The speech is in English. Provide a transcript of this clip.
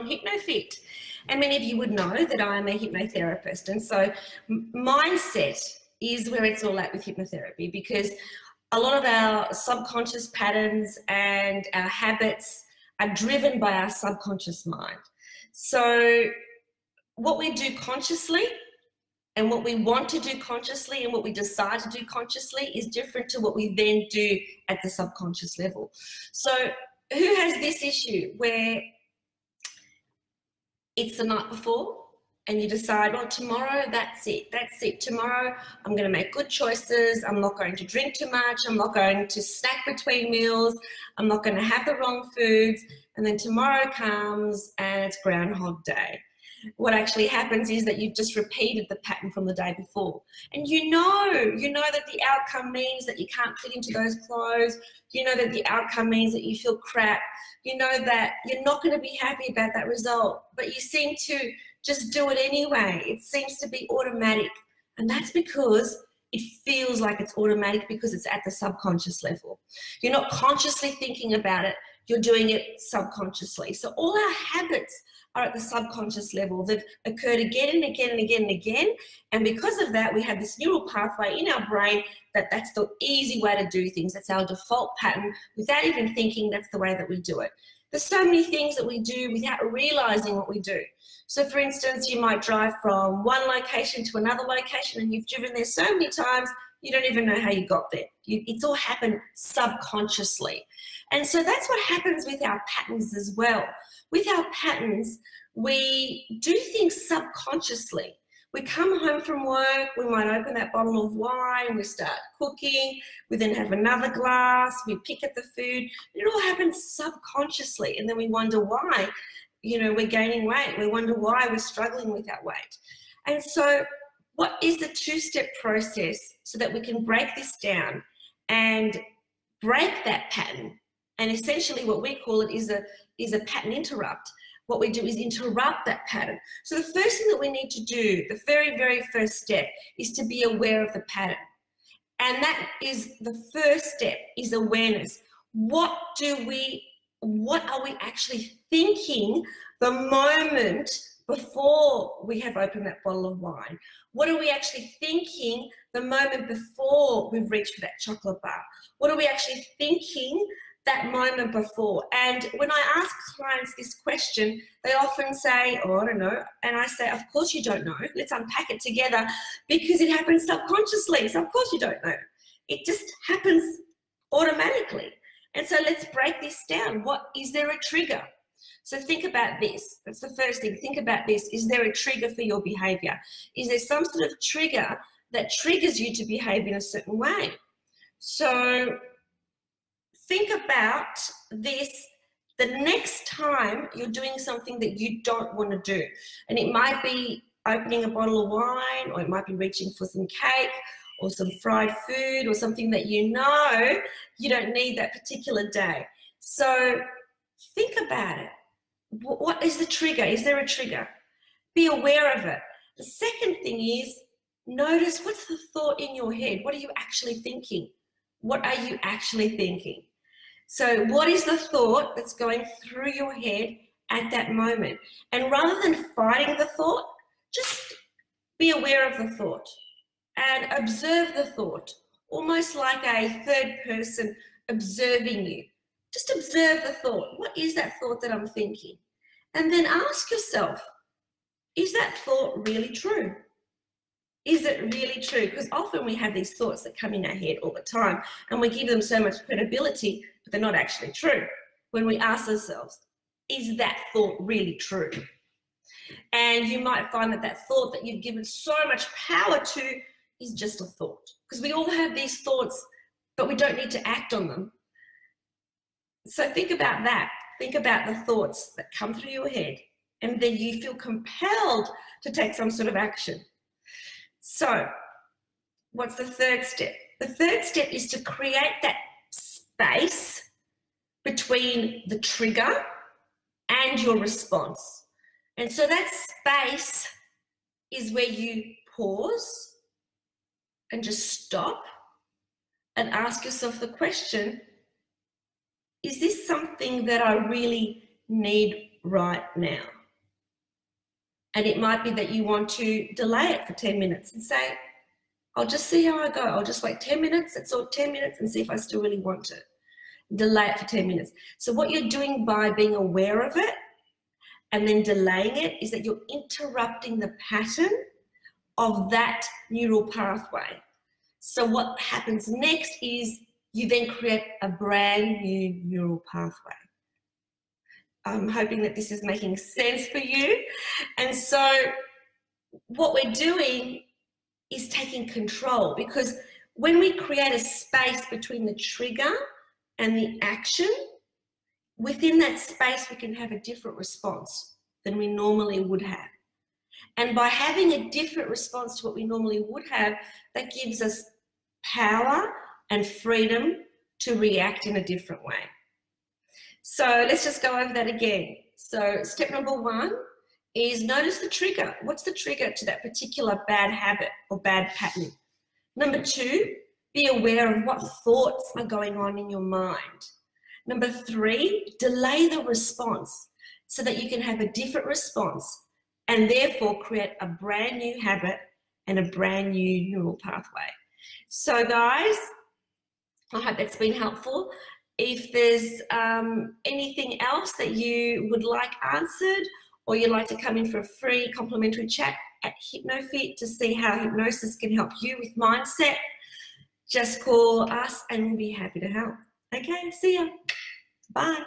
HypnoFit. And many of you would know that I'm a hypnotherapist. And so mindset is where it's all at with hypnotherapy, because a lot of our subconscious patterns and our habits are driven by our subconscious mind. So what we do consciously and what we want to do consciously and what we decide to do consciously is different to what we then do at the subconscious level. So who has this issue where it's the night before and you decide, well, tomorrow, that's it. Tomorrow, I'm going to make good choices. I'm not going to drink too much. I'm not going to snack between meals. I'm not going to have the wrong foods. And then tomorrow comes and it's Groundhog Day. What actually happens is that you've just repeated the pattern from the day before. And you know that the outcome means that you can't fit into those clothes. You know that the outcome means that you feel crap. You know that you're not going to be happy about that result, but you seem to just do it anyway. It seems to be automatic. And that's because it feels like it's automatic, because it's at the subconscious level. You're not consciously thinking about it. You're doing it subconsciously. So all our habits are at the subconscious level. They've occurred again and again and again and again. And because of that, we have this neural pathway in our brain that's the easy way to do things. That's our default pattern. Without even thinking, that's the way that we do it. There's so many things that we do without realizing what we do. So for instance, you might drive from one location to another location and you've driven there so many times, you don't even know how you got there. It's all happened subconsciously. And so that's what happens with our patterns as well. With our patterns, we do things subconsciously. We come home from work, we might open that bottle of wine, we start cooking, we then have another glass, we pick at the food. It all happens subconsciously, and then we wonder why, we're gaining weight. We wonder why we're struggling with our weight. And so what is the two-step process so that we can break this down and break that pattern? And essentially what we call it is a pattern interrupt. What we do is interrupt that pattern. So the first thing that we need to do, the very, very first step, is to be aware of the pattern. And that is the first step, is awareness. What are we actually thinking the moment before we have opened that bottle of wine? What are we actually thinking the moment before we've reached for that chocolate bar? What are we actually thinking that moment before? And when I ask clients this question, they often say, oh, I don't know. And I say, of course you don't know. Let's unpack it together, because it happens subconsciously. So of course you don't know. It just happens automatically. And so let's break this down. Is there a trigger? So think about this. That's the first thing. Think about this. Is there a trigger for your behavior? Is there some sort of trigger that triggers you to behave in a certain way? So think about this the next time you're doing something that you don't want to do. And it might be opening a bottle of wine, or it might be reaching for some cake or some fried food or something that you know you don't need that particular day. So think about it. What is the trigger? Is there a trigger? Be aware of it. The second thing is notice, what's the thought in your head? What are you actually thinking? What are you actually thinking? So what is the thought that's going through your head at that moment? And rather than fighting the thought, just be aware of the thought and observe the thought, almost like a third person observing you. Just observe the thought. What is that thought that I'm thinking? And then ask yourself, is that thought really true? Is it really true? Because often we have these thoughts that come in our head all the time, and we give them so much credibility, but they're not actually true. When we ask ourselves, is that thought really true? And you might find that that thought that you've given so much power to is just a thought. Because we all have these thoughts, but we don't need to act on them. So think about that. Think about the thoughts that come through your head, and then you feel compelled to take some sort of action. So what's the third step? The third step is to create that space between the trigger and your response. And so that space is where you pause and just stop and ask yourself the question, is this something that I really need right now? And it might be that you want to delay it for 10 minutes and say, I'll just see how I go. I'll just wait 10 minutes, it's all 10 minutes and see if I still really want it. Delay it for 10 minutes. So what you're doing by being aware of it and then delaying it is that you're interrupting the pattern of that neural pathway. So what happens next is you then create a brand new neural pathway. I'm hoping that this is making sense for you. And so what we're doing is taking control, because when we create a space between the trigger and the action, within that space we can have a different response than we normally would have. And by having a different response to what we normally would have, that gives us power and freedom to react in a different way. So let's just go over that again. So step number 1 is notice the trigger. What's the trigger to that particular bad habit or bad pattern? Number 2, be aware of what thoughts are going on in your mind. Number 3, delay the response so that you can have a different response and therefore create a brand new habit and a brand new neural pathway. So guys, I hope that's been helpful. If there's anything else that you would like answered, or you'd like to come in for a free complimentary chat at HypnoFit to see how hypnosis can help you with mindset, just call us and we'll be happy to help. Okay, see ya. Bye.